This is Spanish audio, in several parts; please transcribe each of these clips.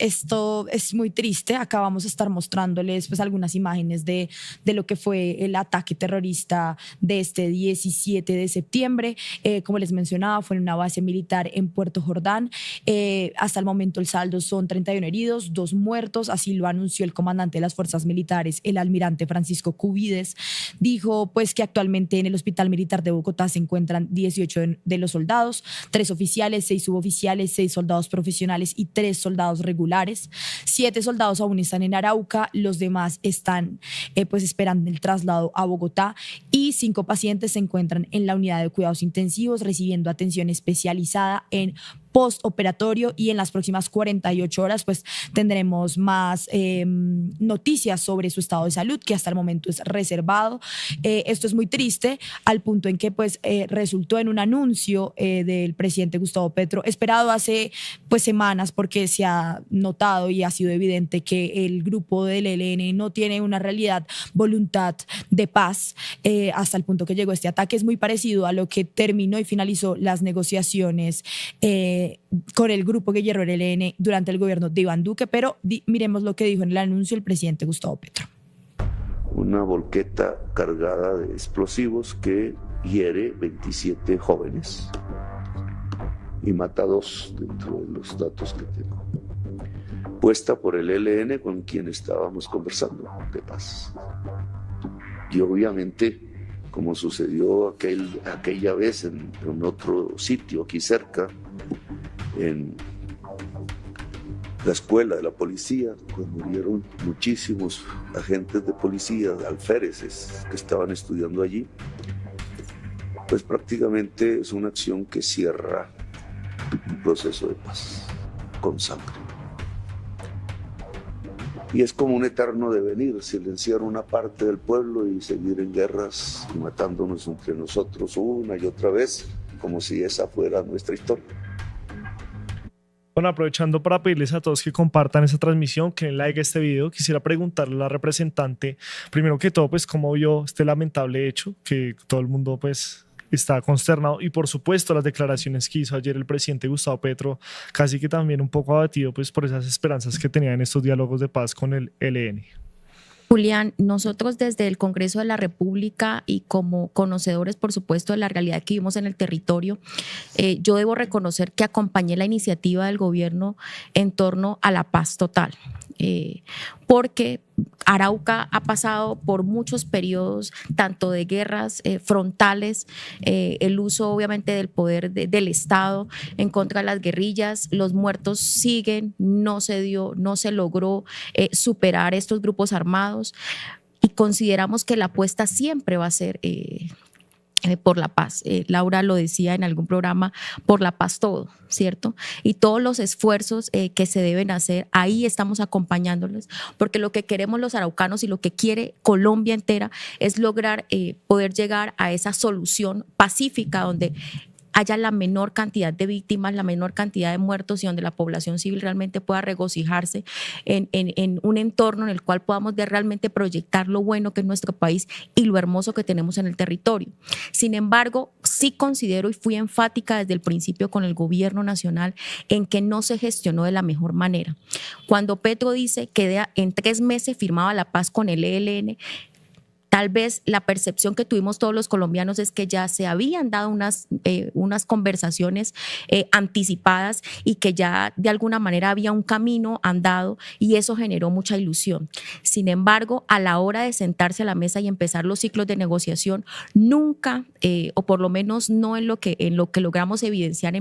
esto es muy triste. Acá vamos a estar mostrándoles pues algunas imágenes de lo que fue el ataque terrorista de este 17 de septiembre. Como les mencionaba, fue en una base militar en Puerto Jordán. Hasta el momento el saldo son 31 heridos, 2 muertos, así lo anunció el comandante de las fuerzas militares, el almirante Francisco Cubides. Dijo pues que actualmente en el Hospital Militar de Bogotá se encuentran 18 de los soldados, 3 oficiales, 6 suboficiales, 6 soldados profesionales y 3 soldados regulares. 7 soldados aún están en Arauca, los demás están pues esperando el traslado a Bogotá, y 5 pacientes se encuentran en la unidad de cuidados intensivos recibiendo atención especializada en postoperatorio, y en las próximas 48 horas pues tendremos más noticias sobre su estado de salud, que hasta el momento es reservado. Esto es muy triste al punto en que pues resultó en un anuncio del presidente Gustavo Petro esperado hace pues semanas, porque se ha notado y ha sido evidente que el grupo del ELN no tiene una realidad voluntad de paz, hasta el punto que llegó este ataque. Es muy parecido a lo que terminó y finalizó las negociaciones con el grupo guerrillero del ELN durante el gobierno de Iván Duque, pero miremos lo que dijo en el anuncio el presidente Gustavo Petro. Una volqueta cargada de explosivos que hiere 27 jóvenes y mata a 2 dentro de los datos que tengo. Puesta por el ELN con quien estábamos conversando de paz. Y obviamente, como sucedió aquella vez en otro sitio aquí cerca, en la escuela de la policía, cuando murieron muchísimos agentes de policía, alféreces que estaban estudiando allí, pues prácticamente es una acción que cierra un proceso de paz con sangre. Y es como un eterno devenir, silenciar una parte del pueblo y seguir en guerras y matándonos entre nosotros una y otra vez, como si esa fuera nuestra historia. Bueno, aprovechando para pedirles a todos que compartan esta transmisión, que den like a este video, quisiera preguntarle a la representante, primero que todo, pues cómo vio este lamentable hecho, que todo el mundo pues está consternado, y por supuesto las declaraciones que hizo ayer el presidente Gustavo Petro, casi que también un poco abatido pues por esas esperanzas que tenía en estos diálogos de paz con el ELN. Julián, nosotros desde el Congreso de la República y como conocedores, por supuesto, de la realidad que vivimos en el territorio, yo debo reconocer que acompañé la iniciativa del gobierno en torno a la paz total, porque Arauca ha pasado por muchos periodos, tanto de guerras frontales, el uso obviamente del poder del Estado en contra de las guerrillas, los muertos siguen, no se logró superar estos grupos armados, y consideramos que la apuesta siempre va a ser por la paz. Laura lo decía en algún programa, por la paz todo, ¿cierto? Y todos los esfuerzos que se deben hacer, ahí estamos acompañándolos, porque lo que queremos los araucanos y lo que quiere Colombia entera es lograr poder llegar a esa solución pacífica donde haya la menor cantidad de víctimas, la menor cantidad de muertos, y donde la población civil realmente pueda regocijarse en un entorno en el cual podamos realmente proyectar lo bueno que es nuestro país y lo hermoso que tenemos en el territorio. Sin embargo, sí considero y fui enfática desde el principio con el gobierno nacional en que no se gestionó de la mejor manera. Cuando Petro dice que en 3 meses firmaba la paz con el ELN, tal vez la percepción que tuvimos todos los colombianos es que ya se habían dado unas conversaciones anticipadas y que ya de alguna manera había un camino andado, y eso generó mucha ilusión. Sin embargo, a la hora de sentarse a la mesa y empezar los ciclos de negociación, nunca, o por lo menos no en lo que logramos evidenciar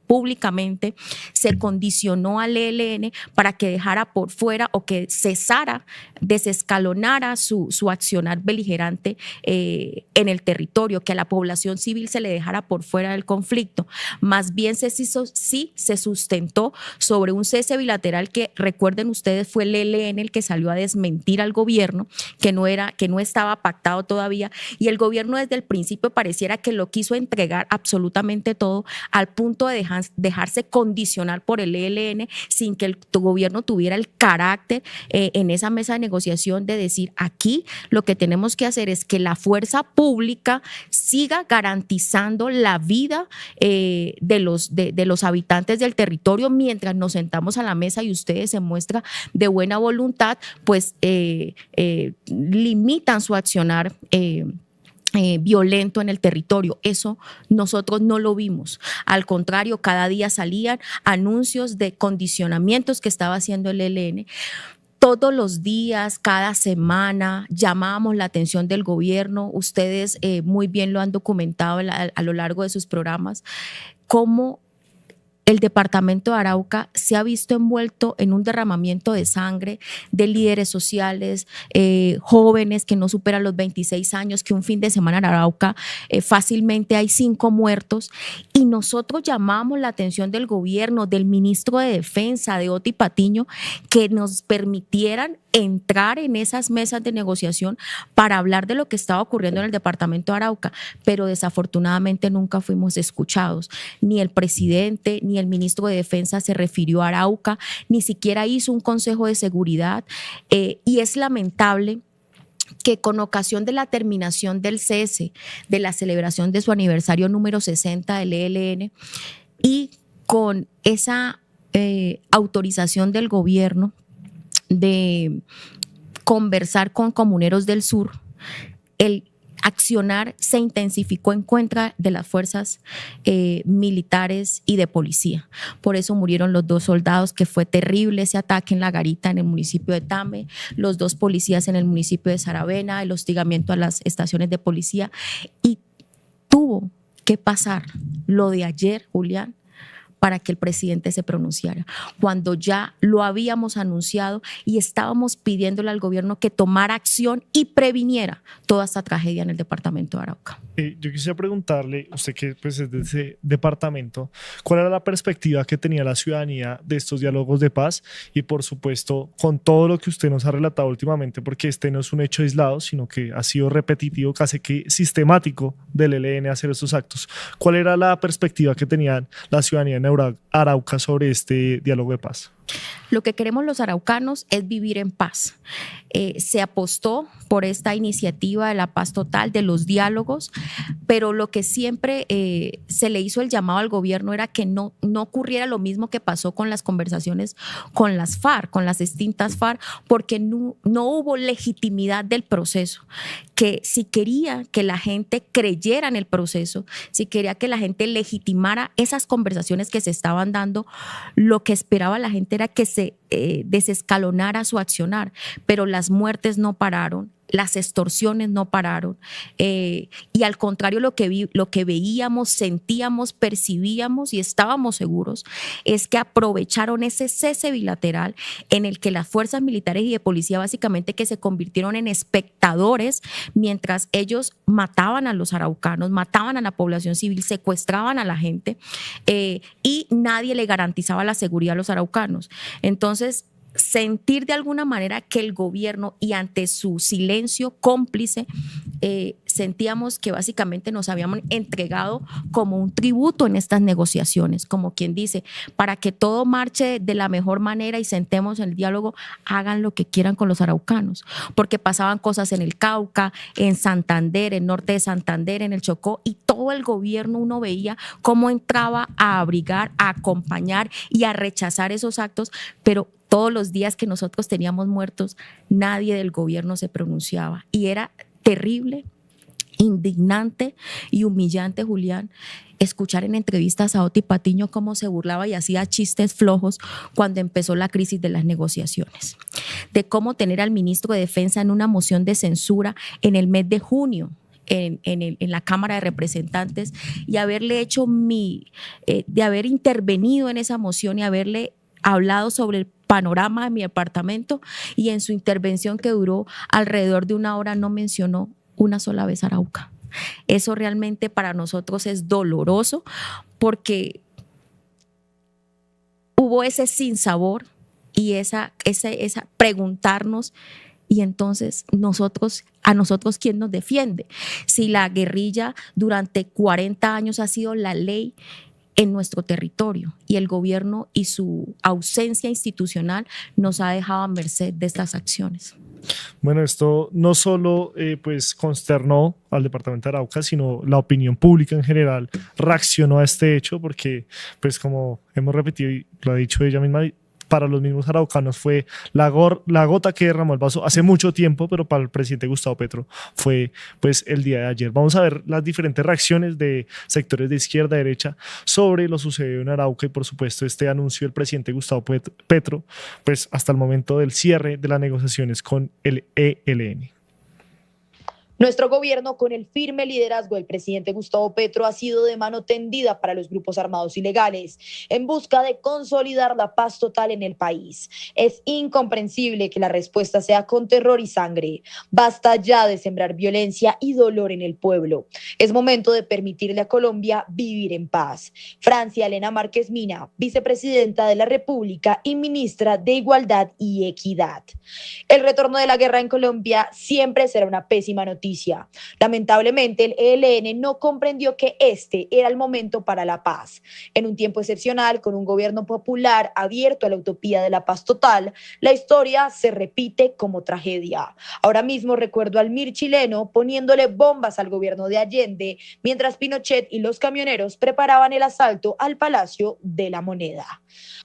públicamente, se condicionó al ELN para que dejara por fuera o que cesara, desescalonara su accionar beligerante en el territorio, que a la población civil se le dejara por fuera del conflicto. Más bien sí se sustentó sobre un cese bilateral que, recuerden ustedes, fue el ELN el que salió a desmentir al gobierno, que no estaba pactado todavía, y el gobierno desde el principio pareciera que lo quiso entregar absolutamente todo, al punto de dejarse condicionar por el ELN sin que el gobierno tuviera el carácter en esa mesa de negociación de decir: aquí lo que tenemos tenemos que hacer es que la fuerza pública siga garantizando la vida de los habitantes del territorio mientras nos sentamos a la mesa y ustedes se muestra de buena voluntad, pues limitan su accionar violento en el territorio. Eso nosotros no lo vimos. Al contrario, cada día salían anuncios de condicionamientos que estaba haciendo el ELN. Todos los días, cada semana, llamábamos la atención del gobierno. Ustedes muy bien lo han documentado a lo largo de sus programas, cómo el departamento de Arauca se ha visto envuelto en un derramamiento de sangre de líderes sociales, jóvenes que no superan los 26 años, que un fin de semana en Arauca fácilmente hay 5 muertos. Y nosotros llamamos la atención del gobierno, del ministro de Defensa, de Otti Patiño, que nos permitieran entrar en esas mesas de negociación para hablar de lo que estaba ocurriendo en el departamento de Arauca, pero desafortunadamente nunca fuimos escuchados. Ni el presidente ni el ministro de Defensa se refirió a Arauca, ni siquiera hizo un consejo de seguridad, y es lamentable que con ocasión de la terminación del cese, de la celebración de su aniversario número 60 del ELN y con esa autorización del gobierno de conversar con comuneros del sur, el accionar se intensificó en contra de las fuerzas militares y de policía. Por eso murieron los 2 soldados, que fue terrible ese ataque en La Garita, en el municipio de Tame, los 2 policías en el municipio de Saravena, el hostigamiento a las estaciones de policía. Y tuvo que pasar lo de ayer, Julián, para que el presidente se pronunciara, cuando ya lo habíamos anunciado y estábamos pidiéndole al gobierno que tomara acción y previniera toda esta tragedia en el departamento de Arauca. Yo quisiera preguntarle, usted que pues, es de ese departamento, ¿cuál era la perspectiva que tenía la ciudadanía de estos diálogos de paz? Y por supuesto, con todo lo que usted nos ha relatado últimamente, porque este no es un hecho aislado, sino que ha sido repetitivo, casi que sistemático del ELN hacer estos actos. ¿Cuál era la perspectiva que tenía la ciudadanía en Arauca sobre este diálogo de paz? Lo que queremos los araucanos es vivir en paz. Se apostó por esta iniciativa de la paz total, de los diálogos, pero lo que siempre se le hizo el llamado al gobierno era que no ocurriera lo mismo que pasó con las conversaciones con las FARC, con las extintas FARC, porque no hubo legitimidad del proceso. Que si quería que la gente creyera en el proceso, si quería que la gente legitimara esas conversaciones que se estaban dando, lo que esperaba la gente era que se desescalonara su accionar, pero las muertes no pararon, las extorsiones no pararon, y al contrario lo que veíamos, sentíamos, percibíamos y estábamos seguros es que aprovecharon ese cese bilateral en el que las fuerzas militares y de policía básicamente que se convirtieron en espectadores mientras ellos mataban a los araucanos, mataban a la población civil, secuestraban a la gente, y nadie le garantizaba la seguridad a los araucanos. Entonces, sentir de alguna manera que el gobierno, y ante su silencio cómplice, sentíamos que básicamente nos habíamos entregado como un tributo en estas negociaciones, como quien dice, para que todo marche de la mejor manera y sentemos en el diálogo, hagan lo que quieran con los araucanos, porque pasaban cosas en el Cauca, en Santander, en norte de Santander, en el Chocó, y todo el gobierno uno veía cómo entraba a abrigar, a acompañar y a rechazar esos actos, pero todos los días que nosotros teníamos muertos, nadie del gobierno se pronunciaba. Y era terrible, indignante y humillante, Julián, escuchar en entrevistas a Otti Patiño cómo se burlaba y hacía chistes flojos cuando empezó la crisis de las negociaciones. De cómo tener al ministro de Defensa en una moción de censura en el mes de junio, en la Cámara de Representantes, y haberle hecho de haber intervenido en esa moción y haberle hablado sobre el panorama de mi departamento, y en su intervención que duró alrededor de 1 hora no mencionó una sola vez Arauca. Eso realmente para nosotros es doloroso porque hubo ese sinsabor y esa preguntarnos, y entonces a nosotros ¿quién nos defiende? Si la guerrilla durante 40 años ha sido la ley en nuestro territorio y el gobierno y su ausencia institucional nos ha dejado a merced de estas acciones. Bueno, esto no solo pues consternó al departamento de Arauca, sino la opinión pública en general reaccionó a este hecho porque, pues como hemos repetido y lo ha dicho ella misma, para los mismos araucanos fue la gota que derramó el vaso hace mucho tiempo, pero para el presidente Gustavo Petro fue pues el día de ayer. Vamos a ver las diferentes reacciones de sectores de izquierda, derecha sobre lo sucedido en Arauca y por supuesto este anuncio del presidente Gustavo Petro, pues hasta el momento del cierre de las negociaciones con el ELN. Nuestro gobierno, con el firme liderazgo del presidente Gustavo Petro, ha sido de mano tendida para los grupos armados ilegales en busca de consolidar la paz total en el país. Es incomprensible que la respuesta sea con terror y sangre. Basta ya de sembrar violencia y dolor en el pueblo. Es momento de permitirle a Colombia vivir en paz. Francia Elena Márquez Mina, vicepresidenta de la República y ministra de Igualdad y Equidad. El retorno de la guerra en Colombia siempre será una pésima noticia. Lamentablemente, el ELN no comprendió que este era el momento para la paz. En un tiempo excepcional, con un gobierno popular abierto a la utopía de la paz total, la historia se repite como tragedia. Ahora mismo recuerdo al MIR chileno poniéndole bombas al gobierno de Allende, mientras Pinochet y los camioneros preparaban el asalto al Palacio de la Moneda.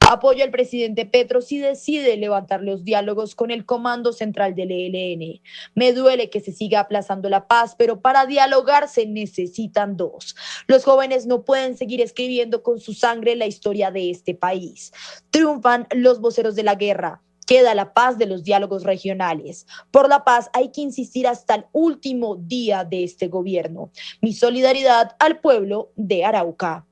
Apoyo al presidente Petro si decide levantar los diálogos con el Comando Central del ELN. Me duele que se siga aplazando la paz, pero para dialogar se necesitan dos. Los jóvenes no pueden seguir escribiendo con su sangre la historia de este país. Triunfan los voceros de la guerra. Queda la paz de los diálogos regionales. Por la paz hay que insistir hasta el último día de este gobierno. Mi solidaridad al pueblo de Arauca.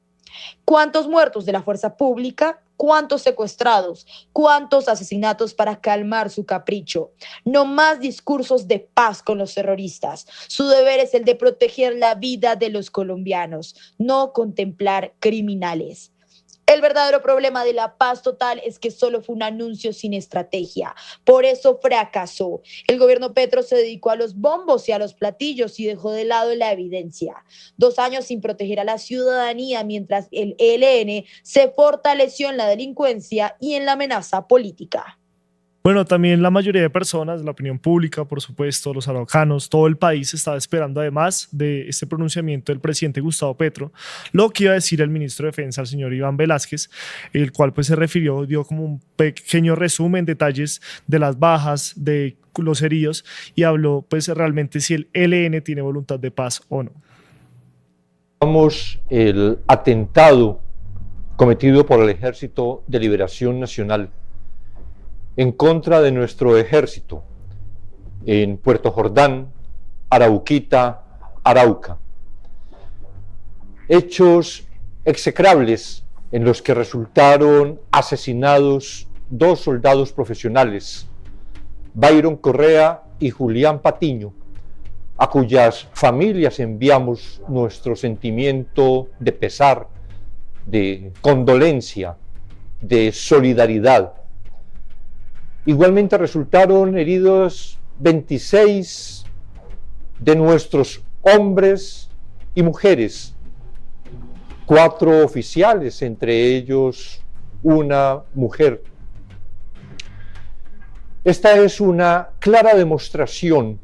¿Cuántos muertos de la fuerza pública? ¿Cuántos secuestrados? ¿Cuántos asesinatos para calmar su capricho? No más discursos de paz con los terroristas. Su deber es el de proteger la vida de los colombianos, no contemplar criminales. El verdadero problema de la paz total es que solo fue un anuncio sin estrategia. Por eso fracasó. El gobierno Petro se dedicó a los bombos y a los platillos y dejó de lado la evidencia. 2 años sin proteger a la ciudadanía mientras el ELN se fortaleció en la delincuencia y en la amenaza política. Bueno, también la mayoría de personas, la opinión pública, por supuesto, los araucanos, todo el país estaba esperando, además de este pronunciamiento del presidente Gustavo Petro, lo que iba a decir el ministro de Defensa, el señor Iván Velásquez, el cual pues se refirió, dio como un pequeño resumen, detalles de las bajas, de los heridos y habló pues realmente si el ELN tiene voluntad de paz o no. El atentado cometido por el Ejército de Liberación Nacional en contra de nuestro ejército en Puerto Jordán, Arauquita, Arauca. Hechos execrables en los que resultaron asesinados 2 soldados profesionales, Byron Correa y Julián Patiño, a cuyas familias enviamos nuestro sentimiento de pesar, de condolencia, de solidaridad. Igualmente resultaron heridos 26 de nuestros hombres y mujeres, 4 oficiales, entre ellos una mujer. Esta es una clara demostración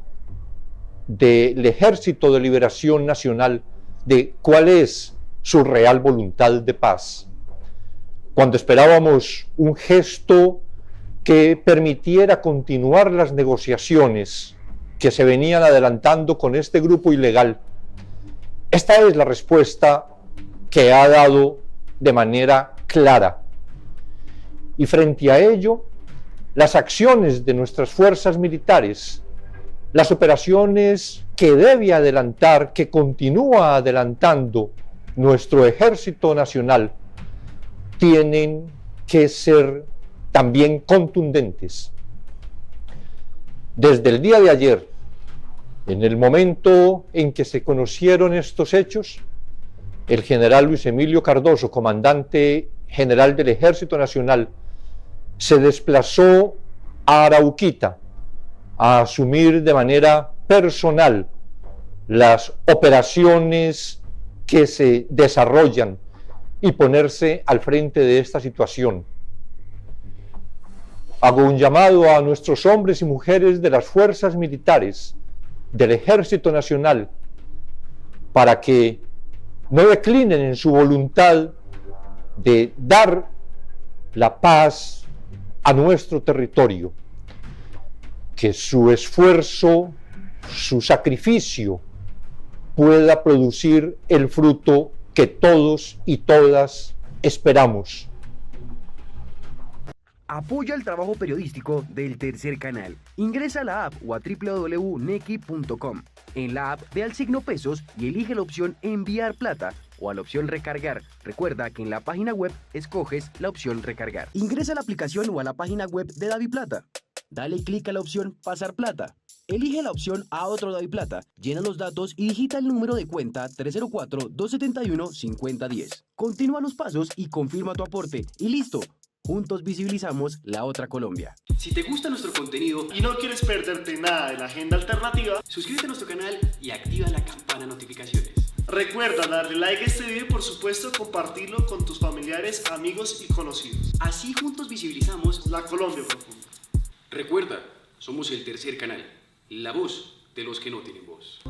del Ejército de Liberación Nacional de cuál es su real voluntad de paz. Cuando esperábamos un gesto que permitiera continuar las negociaciones que se venían adelantando con este grupo ilegal, esta es la respuesta que ha dado de manera clara. Y frente a ello, las acciones de nuestras fuerzas militares, las operaciones que debe adelantar, que continúa adelantando nuestro Ejército Nacional, tienen que ser también contundentes. Desde el día de ayer, en el momento en que se conocieron estos hechos, el general Luis Emilio Cardoso, comandante general del Ejército Nacional, se desplazó a Arauquita a asumir de manera personal las operaciones que se desarrollan y ponerse al frente de esta situación. Hago un llamado a nuestros hombres y mujeres de las fuerzas militares, del Ejército Nacional, para que no declinen en su voluntad de dar la paz a nuestro territorio, que su esfuerzo, su sacrificio pueda producir el fruto que todos y todas esperamos. Apoya el trabajo periodístico del Tercer Canal. Ingresa a la app o a www.nequi.com. En la app ve al signo pesos y elige la opción enviar plata o a la opción recargar. Recuerda que en la página web escoges la opción recargar. Ingresa a la aplicación o a la página web de DaviPlata. Dale clic a la opción pasar plata. Elige la opción a otro DaviPlata, llena los datos y digita el número de cuenta 304-271-5010. Continúa los pasos y confirma tu aporte y listo. Juntos visibilizamos la otra Colombia. Si te gusta nuestro contenido y no quieres perderte nada de la agenda alternativa, suscríbete a nuestro canal y activa la campana de notificaciones. Recuerda darle like a este video y por supuesto compartirlo con tus familiares, amigos y conocidos. Así juntos visibilizamos la Colombia profunda. Recuerda, somos el Tercer Canal, la voz de los que no tienen voz.